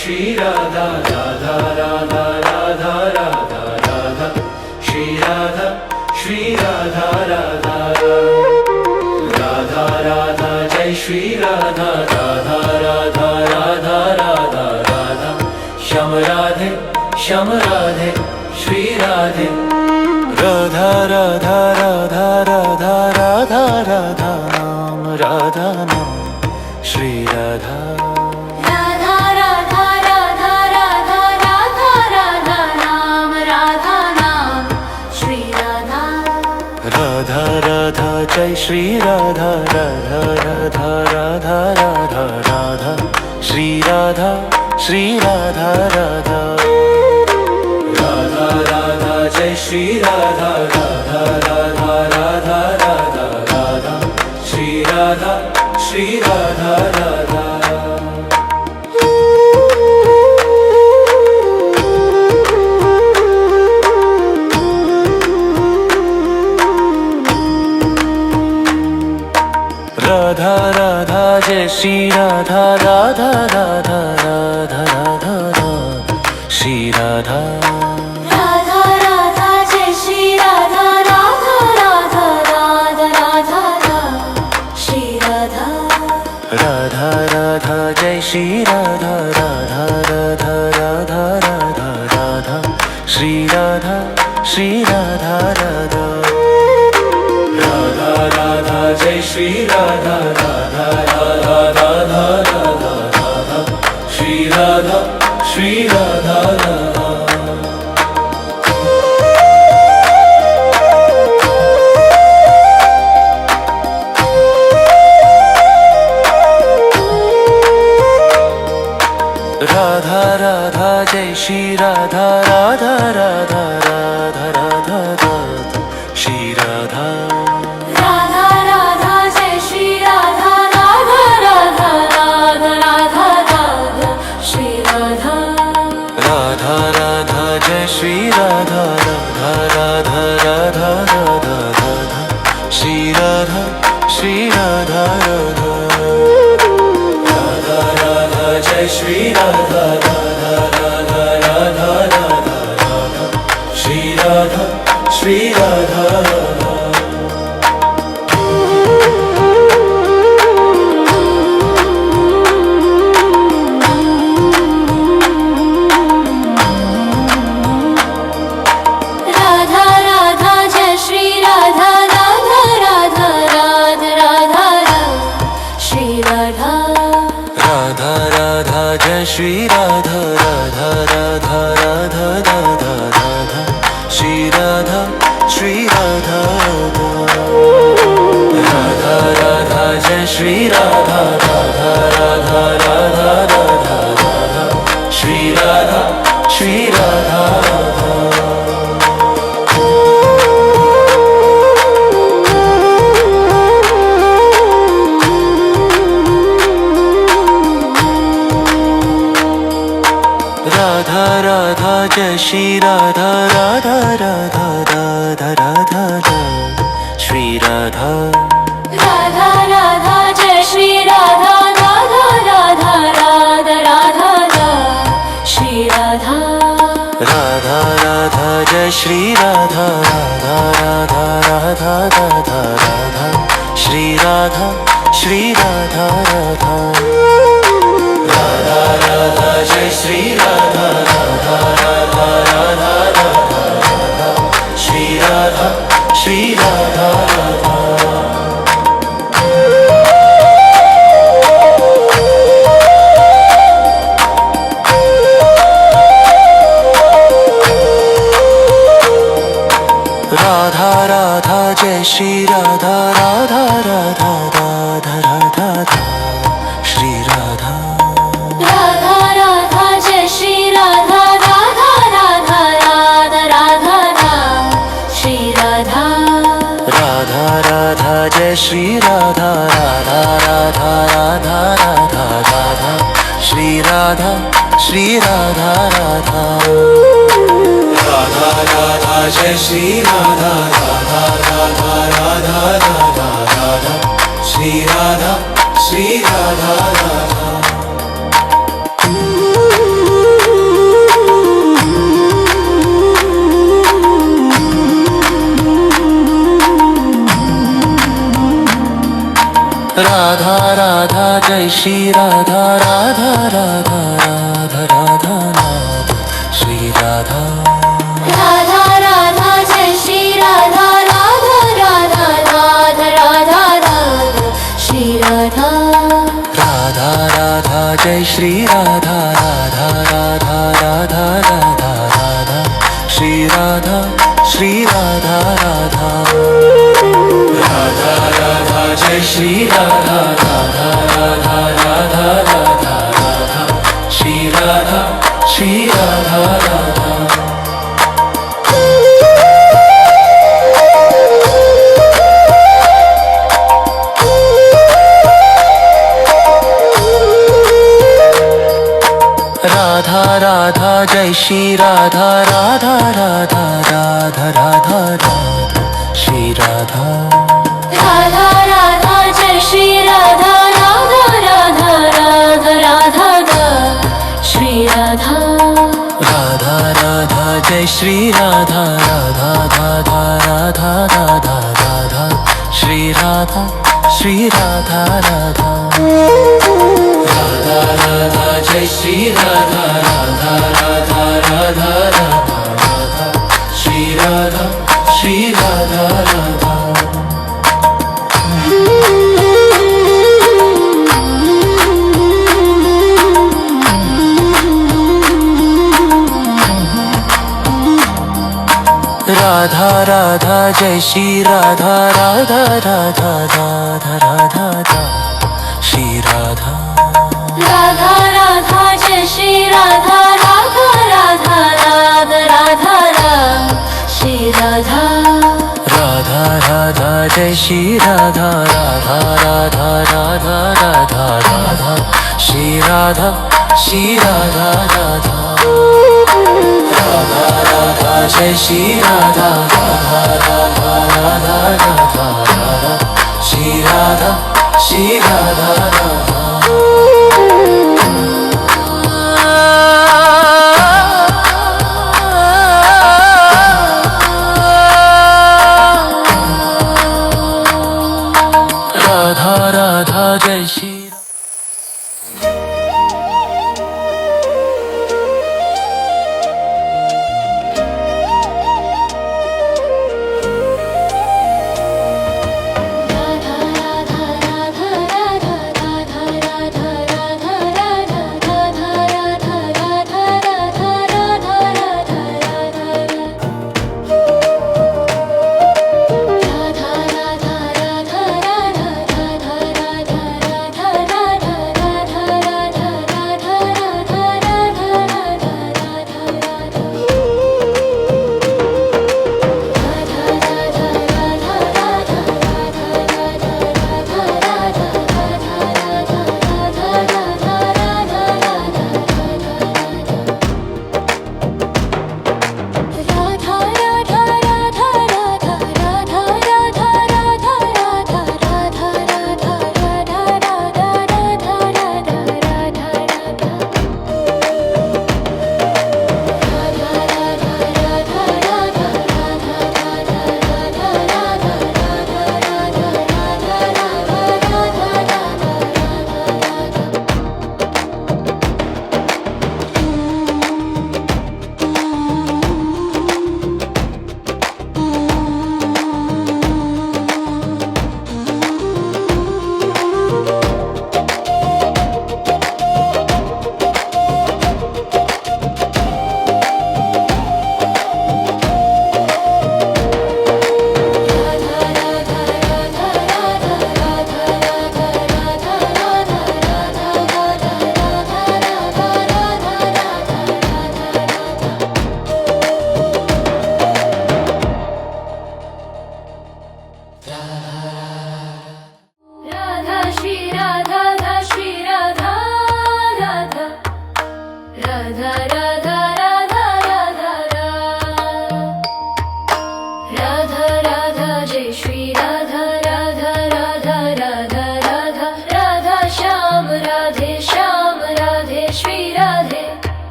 Shri Radha Radha Radha Radha Radha Radha Shri Radha Shri Radha Radha Radha Radha Jai Shri Radha Radha Radha Radha Radha Radha Shyam Radhe Shyam Radhe Shri Radhe Radha Radha Radha Radha Radha Radha Nam Radha Nam Shri Radha Radha Radha Jai Shri Radha Radha Radha Radha Radha Radha Shri Radha Shri Radha Radha Radha Radha Jai Shri Radha Radha Radha Radha Radha Radha Shri Radha Shri Radha Radha Radha Radha Jai Shri Radha Radha Radha Radha Radha Radha Shri Radha Radha Radha Jai Shri Radha Radha Radha Radha Radha Radha Shri Radha Radha Radha Jai Shri Radha Radha Radha Radha Radha Radha Shri Radha Shri Radha Radha Radha Radha Jai Shri Radha Radha Radha Radha Radha Radha Shri Radha Shri Radha Radha Radha Radha Jai Shri Radha Radha Radha Radha Radha Radha Shri Radha Radha Radha Jai Shri Radha Radha Radha Radha Radha Radha Shri Radha Radha Radha Jai Shri Radha Radha Radha Radha Radha Radha Shri Radha Shri Radha Radha Radha Radha Jai Shri Radha Radha Radha Radha Radha Radha Shri Radha Shri Radha Radha Radha Radha Jai Shri Radha Radha Radha Radha Radha Radha Shri Radha Radha Radha Jai Shri Radha Radha Radha Radha Radha Radha Shri Radha Shri Radha Radha Radha Jai Shri Radha Radha Radha Radha Radha Radha Shri Radha Shri Radha Radha Radha Jai Shri Radha Radha Radha Radha Radha Radha Shri Radha Radha Radha Jai Shri Radha Radha Radha Radha Radha Radha Shri Radha Radha Radha Jai Shri Radha Radha Radha Radha Radha Radha Shri Radha Shri Radha Radha Radha Radha Jai Shri Radha Radha Radha Radha Radha Radha Shri Radha Radha जय श्री राधा राधा राधा राधा राधा राधा श्री राधा राधा राधा जय श्री राधा राधा राधा राधा राधा राधा श्री राधा राधा राधा जय श्री राधा राधा राधा राधा राधा राधा श्री राधा श्री राधा राधा राधा राधा जय श्री राधा राधा राधा राधा राधा राधा श्री राधा श्री राधा राधा राधा राधा जय श्री राधा राधा राधा राधा राधा राधा श्री राधा राधा राधा जय श्री राधा राधा राधा राधा राधा राधा श्री राधा राधा राधा जय श्री राधा राधा राधा राधा राधा राधा श्री राधा श्री राधा राधा राधा राधा जय श्री राधा राधा राधा राधा राधा राधा श्री राधा श्री राधा राधा राधा राधा जय श्री राधा राधा राधा राधा राधा राधा श्री राधा राधा राधा जय श्री राधा राधा राधा राधा राधा राधा श्री राधा राधा राधा जय श्री राधा राधा राधा राधा राधा राधा श्री राधा श्री राधा राधा राधा राधा जय श्री राधा राधा राधा राधा राधा राधा श्री राधा श्री राधा राधा राधा राधा जय श्री राधा राधा राधा राधा राधा राधा श्री राधा राधा राधा जय श्री राधा राधा राधा राधा राधा राधा श्री राधा राधा राधा जय श्री राधा राधा राधा राधा राधा राधा श्री राधा श्री राधा राधा राधा राधा जय श्री राधा राधा राधा राधा राधा राधा श्री राधा श्री राधा राधा राधा राधा जय श्री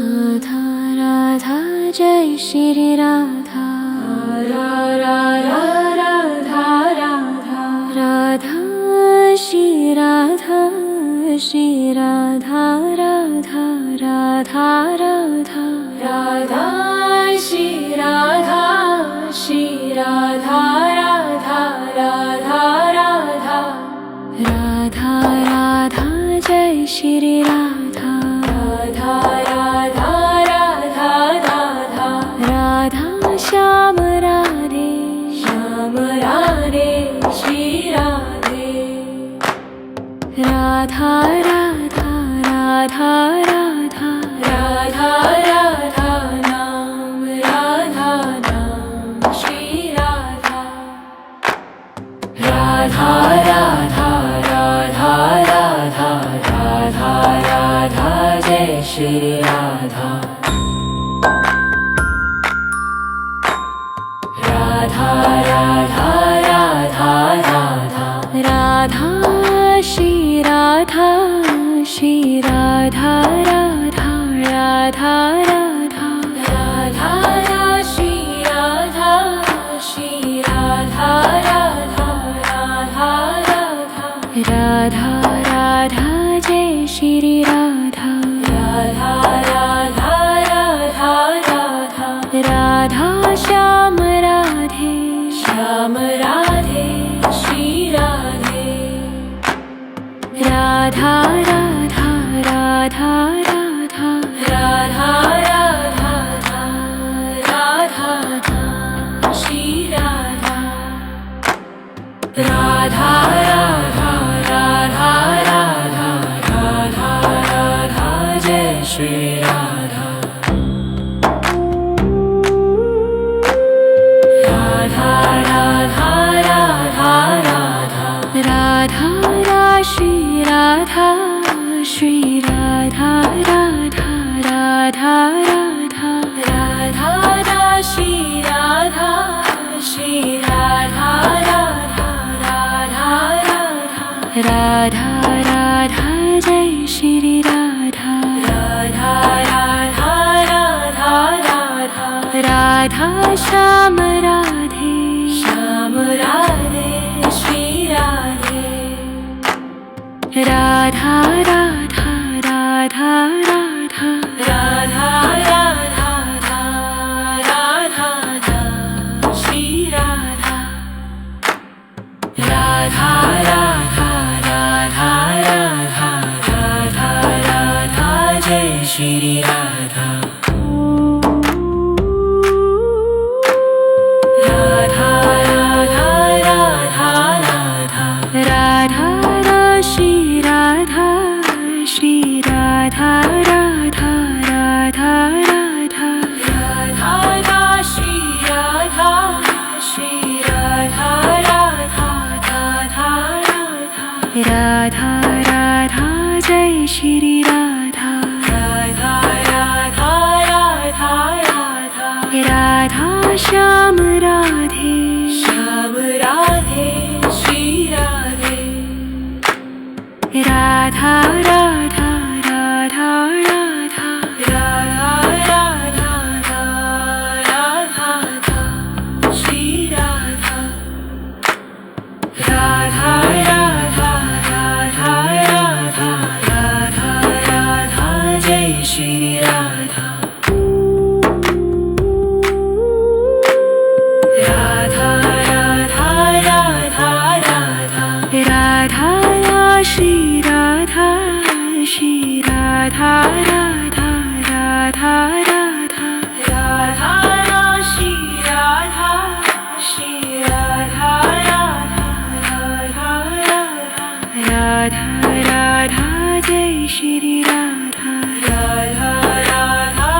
राधा राधा जय श्री राधा राधा राधा राधा राधा श्री राधा श्री राधा राधा राधा राधा राधा श्री राधा श्री राधा राधा राधा राधा राधा राधा जय श्री राधा राधा राधा राधा राधा राधा श्याम राधे श्री राधे राधा राधा राधा राधा राधा राधा नाम राधा नाम श्री राधा राधा राधा राधा राधा राधा राधा जय श्री राधा राधा राधा राधा राधा राधा श्री राधा श्री राधा राधा राधा राधा राधा श्री राधा श्री राधा राधा राधा राधा राधा राधा जय श्री राधा राधा राधा राधा राधा राधा श्याम राधे श्री राधे राधा राधा राधा राधा राधा राधा राधा श्री राधा राधा राधा राधा राधा राधा राधा जय श्री राधा राधा राधा राधा राधा राधा श्री राधा श्री राधा राधा राधा राधा राधा श्री राधा श्री राधा राधा राधा राधा राधा जय श्री राधा राधा राधा राधा राधा राधा श्याम राधे श्री राधे राधा राधा राधा राधा राधा राधा राधा श्री राधा राधा राधा राधा राधा राधा राधा जय श्री राधा राधा राधा राधा राधा राधा श्री राधा श्री राधा राधा राधा राधा राधा श्री राधा श्री राधा राधा राधा राधा राधा जय श्री राधा राधा राधा राधा राधा राधा श्याम राधे श्री राधे राधा राधा राधा राधा राधा राधा राधा श्री राधा राधा राधा राधा राधा राधा राधा जय श्री राधा राधा राधा राधा राधा राधा श्री राधा श्री राधा राधा राधा राधा राधा श्री राधा श्री राधा राधा राधा राधा राधा जय श्री राधा राधा राधा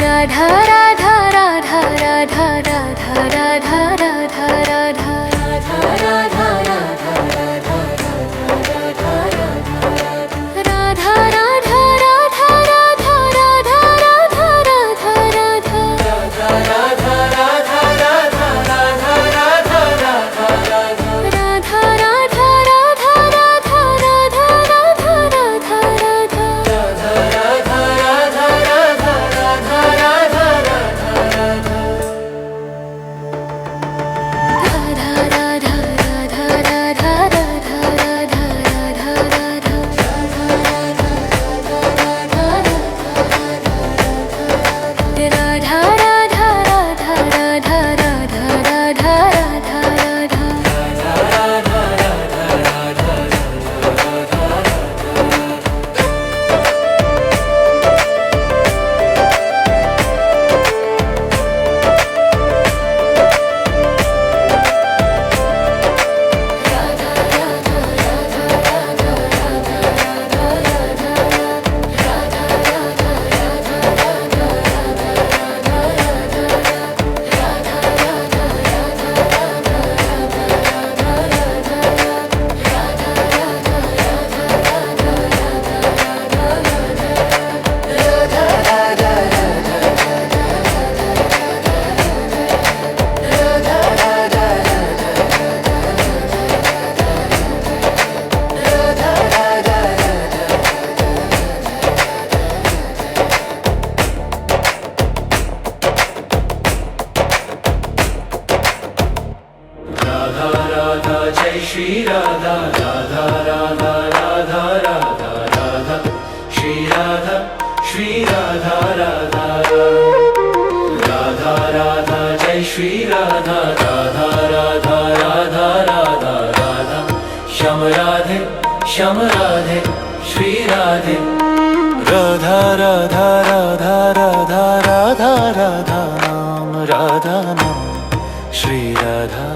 राधा राधा राधा राधा राधा राधा राधा राधा राधा राधा राधा राधा राधा राधा राधा राधा राधा राधा जय श्री राधा राधा राधा राधा राधा राधा श्री राधा राधा राधा राधा जय श्री राधा राधा राधा राधा राधा राधा श्याम राधे श्री राधे राधा राधा राधा राधा राधा राधा नाम राधा नाम श्री राधा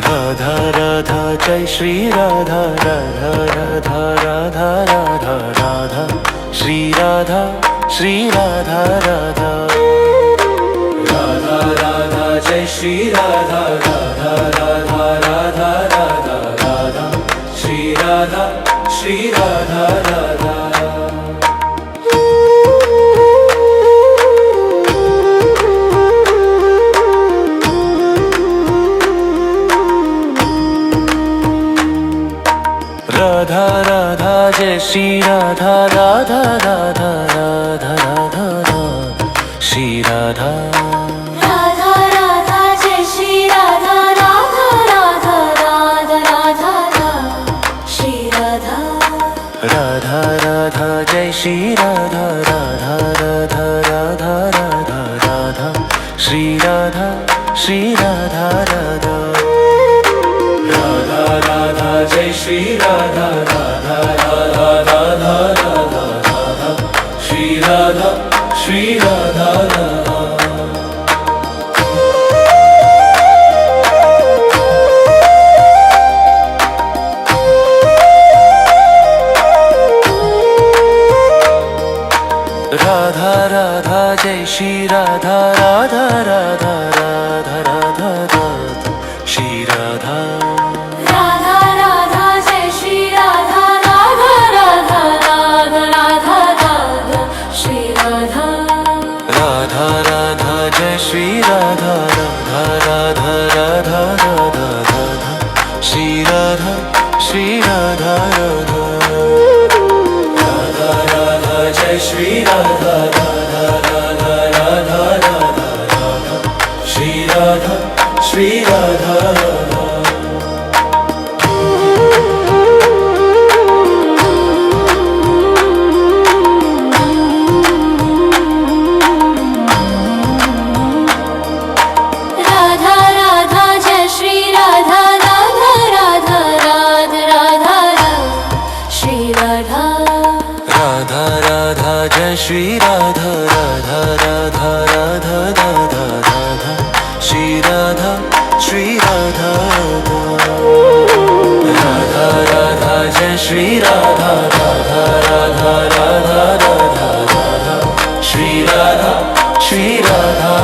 राधा राधा जय श्री राधा राधा राधा राधा राधा राधा श्री राधा राधा राधा राधा जय श्री राधा राधा राधा राधा राधा राधा श्री राधा राधा राधा राधा जय श्री राधा राधा राधा राधा राधा श्री राधा राधा राधा जय श्री राधा राधा राधा राधा राधा श्री राधा राधा राधा जय श्री राधा राधा राधा राधा राधा राधा श्री राधा राधा राधा राधा जय श्री राधा राधा राधा राधा राधा राधा श्री राधा राधा राधा राधा जय श्री राधा राधा राधा राधा राधा राधा श्री राधा राधा राधा जय श्री राधा राधा राधा राधा राधा राधा श्री राधा राधा राधा जय श्री राधा राधा राधा राधा राधा राधा श्री राधा राधा राधा राधा जय श्री राधा राधा राधा राधा राधा राधा श्री राधा राधा राधा जय श्री राधा राधा राधा राधा राधा श्री राधा राधा राधा जय श्री राधा राधा राधा राधा राधा राधा श्री राधा श्री राधा राधा राधा राधा राधा राधा श्री राधा श्री राधा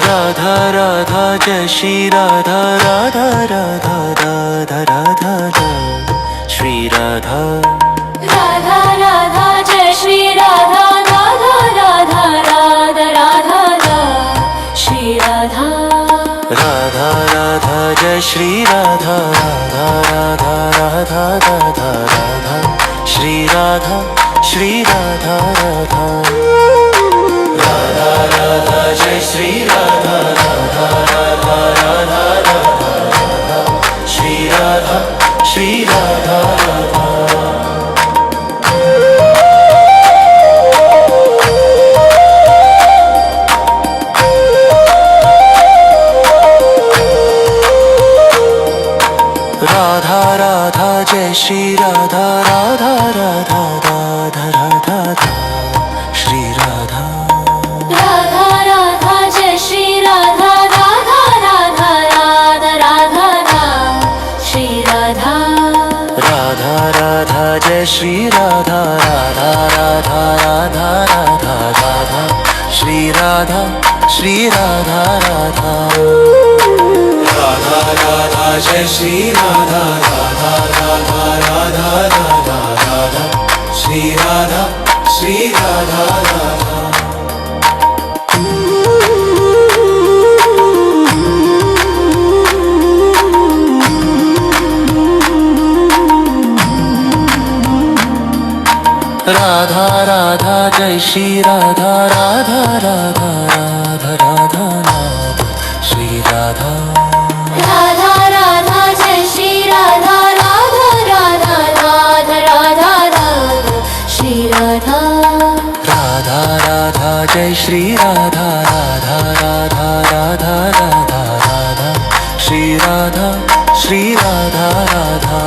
राधा राधा जय श्री राधा राधा राधा राधा राधा राधा श्री राधा राधा राधा जय श्री राधा राधा राधा राधा राधा राधा श्री राधा राधा राधा जय श्री राधा राधा राधा राधा राधा राधा श्री राधा श्री राधा राधा राधा राधा जय श्री राधा राधा राधा राधा राधा राधा श्री राधा श्री राधा राधा राधा राधा जय श्री राधा राधा राधा राधा राधा राधा श्री राधा राधा राधा जय श्री राधा राधा राधा राधा राधा राधा श्री राधा राधा राधा जय श्री राधा राधा राधा राधा राधा राधा श्री राधा श्री राधा राधा राधा राधा जय श्री राधा राधा राधा राधा राधा राधा श्री राधा श्री राधा राधा राधा राधा जय श्री राधा राधा राधा राधा राधा राधा श्री राधा राधा राधा जय श्री राधा राधा राधा राधा राधा राधा श्री राधा राधा राधा जय श्री राधा राधा राधा राधा राधा राधा श्री राधा श्री राधा राधा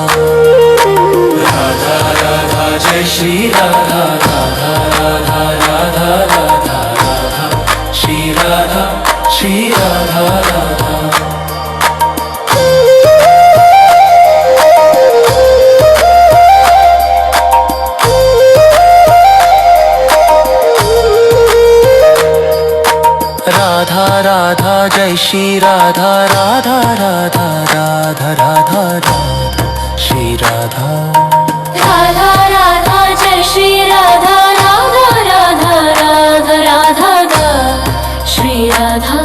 राधा राधा जय श्री राधा राधा राधा राधा राधा राधा श्री राधा श्री राधा राधा राधा राधा जय श्री राधा राधा राधा राधा राधा राधा श्री राधा राधा राधा जय श्री राधा राधा राधा राधा राधा राधा श्री राधा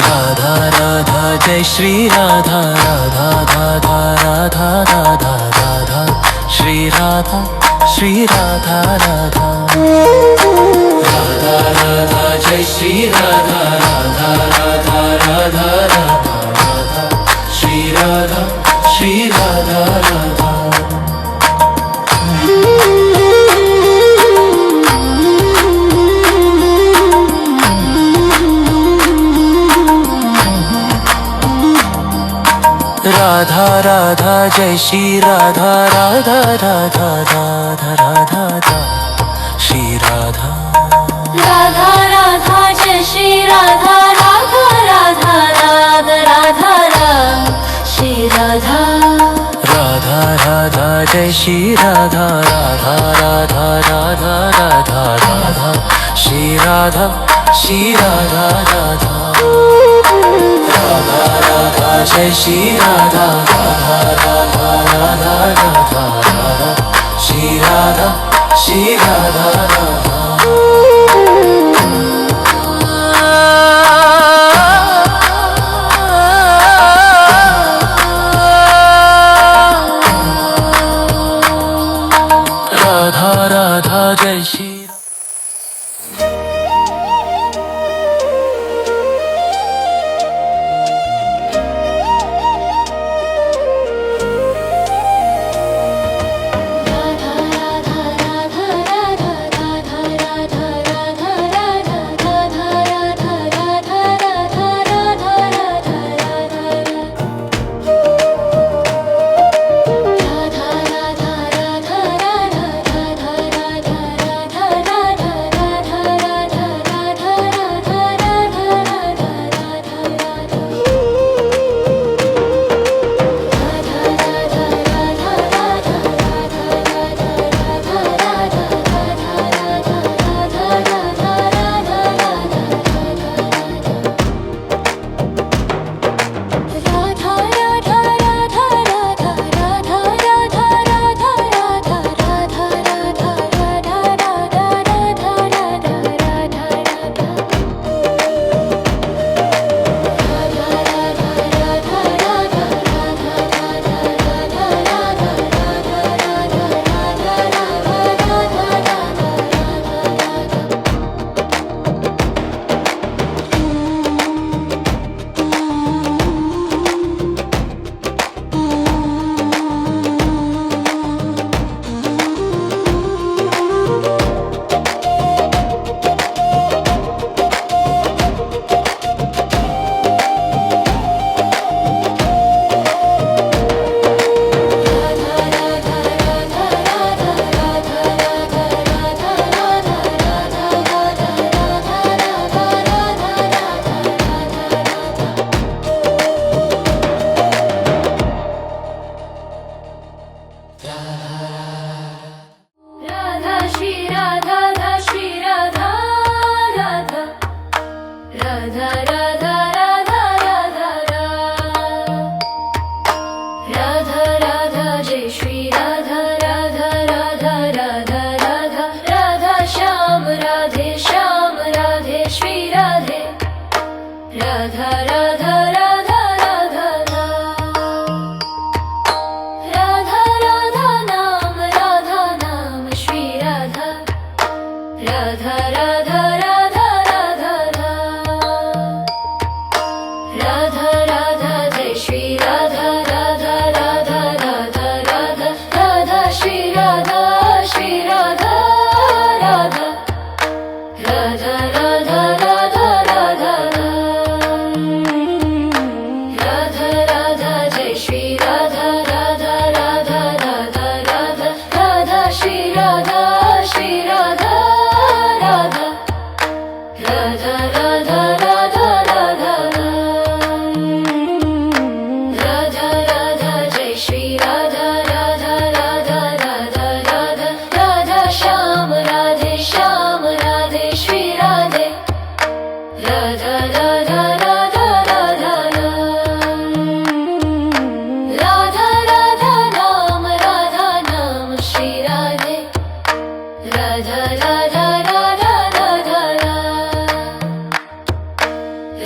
राधा राधा जय श्री राधा राधा राधा राधा राधा राधा श्री राधा श्री राधा राधा राधा राधा जय श्री राधा राधा राधा राधा राधा राधा श्री राधा श्री राधा राधा राधा राधा जय श्री राधा राधा राधा राधा राधा राधा श्री राधा राधा राधा जय श्री राधा राधा राधा राधा राधा राधा श्री राधा राधा राधा जय श्री राधा राधा राधा राधा राधा राधा श्री राधा श्री राधा राधा राधा राधा जय श्री राधा राधा राधा राधा राधा राधा श्री राधा श्री राधा राधा राधा राधा जय श्री राधा श्री राधा धा श्री राधा राधा राधा राधा राधा राधा राधा राधा जय श्री राधा राधा राधा राधा राधा राधा श्याम राधे श्री राधे राधा राधा राधा राधा राधा राधा नाम श्री राधा राधा राधा राधा राधा राधा राधा जय श्री राधा राधा राधा राधा राधा राधा श्री राधा राधा राधा राधा राधा राधा राधा राधा राधा जय श्री राधा राधा राधा राधा राधा राधा श्री राधा राधा राधा राधा राधा राधा राधा राधा राधा जय श्री राधा राधा राधा राधा राधा राधा श्याम राधे श्री राधे राधा राधा राधा राधा राधा राधा नाम श्री राधे राधा राधा राधा राधा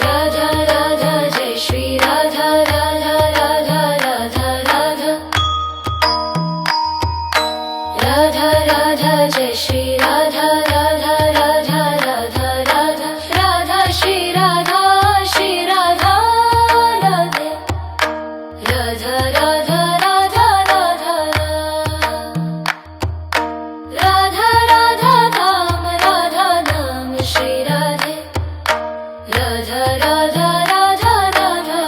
राधा राधा जय श्री राधा राधा राधा राधा राधा राधा राधा जय श्री राधा राधा राधा राधा राधा राधा श्री राधा राधे राधा राधा राधा राधा राधा राधा नाम श्री राधे राधा राधा राधा राधा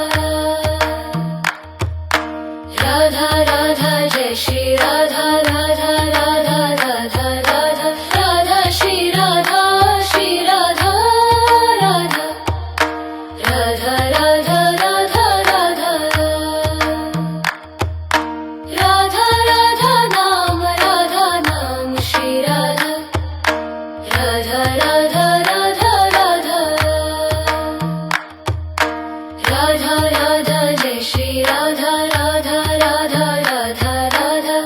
राधा राधा जय श्री राधा राधा राधा राधा राधा राधा श्री राधा राधा राधा राधा राधा राधा राधा राधा राधा नाम श्री राधा राधा राधा राधा राधा राधा राधा जय श्री राधा राधा राधा राधा राधा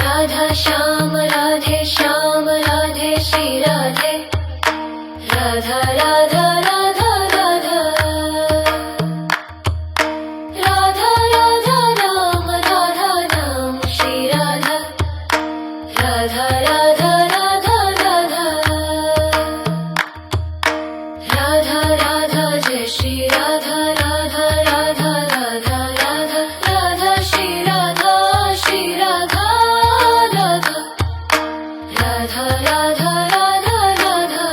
राधा श्याम राधे श्री राधे राधा राधा राधा राधा राधा राधा नाम श्री राधा राधा राधा राधा राधा राधा राधा जय श्री राधा राधा राधा राधा राधा राधा श्री राधा राधा राधा राधा राधा राधा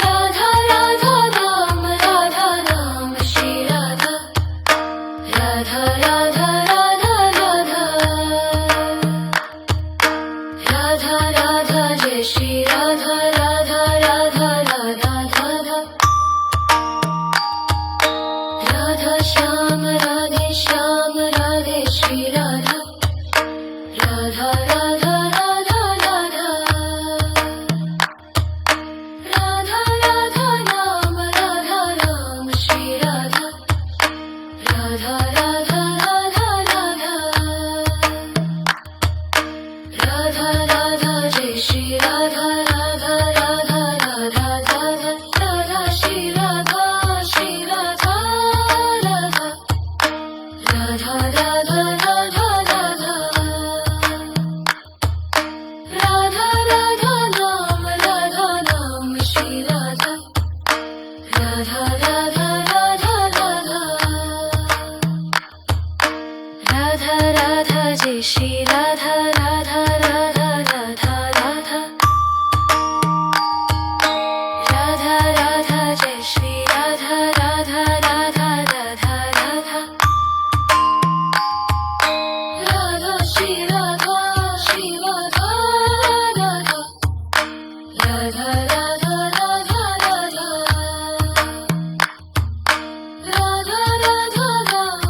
राधा राधा राधा नाम श्री राधा राधा राधा राधा राधा राधा राधा जय श्री राधा राधा राधा राधा राधा राधा श्याम राधे श्री राधा राधा राधा राधा राधा राधा राधा नाम श्री राधा राधा राधा राधा राधा राधा राधा जय श्री राधा राधा राधा राधा राधा राधा श्री राधा राधा राधा राधा राधा राधा राधा राधा राधा नाम श्री राधा राधा राधा राधा राधा राधा राधा जय श्री राधा राधा राधा राधा राधा राधा राधा जय श्री राधा राधा राधा राधा राधा राधा श्री राधा राधा राधा राधा राधा राधा राधा राधा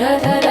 राधा